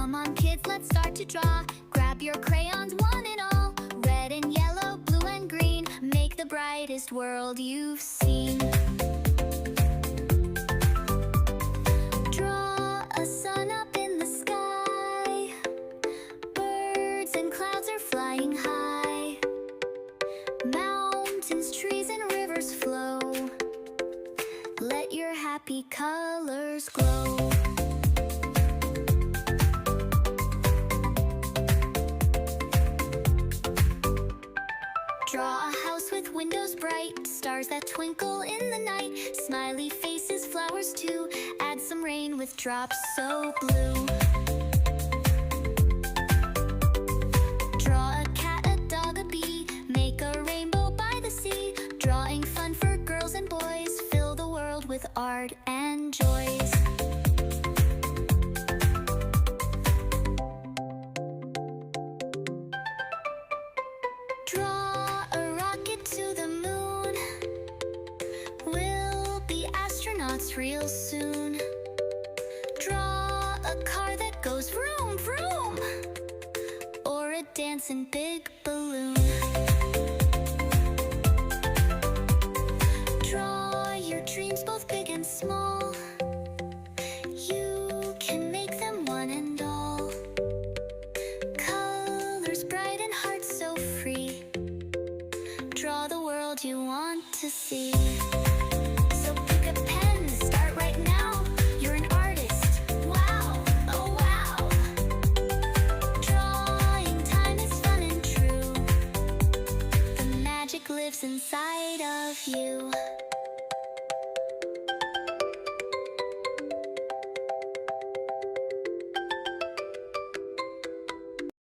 Come on kids, let's start to draw. Grab your crayons, one and all. Red and yellow, blue and green. Make the brightest world you've seen. Draw a sun up in the sky. Birds and clouds are flying high. Mountains, trees and rivers flow. Let your happy colors glow. Draw a house with windows bright, stars that twinkle in the night, smiley faces, flowers too. Add some rain with drops so blue. Draw a cat, a dog, a bee. Make a rainbow by the sea. Drawing fun for girls and boys. Fill the world with art and joys. Draw a rocket to the moon. We'll be astronauts real soon. Draw a car that goes vroom, vroom. Or a dancing big balloon. Draw your dreams both big and small. You can make them one and all. Colors bright and hearts so free. Draw the world you want to see. So pick a pen, start right now. You're an artist, wow, oh wow. Drawing time is fun and true. The magic lives inside of you.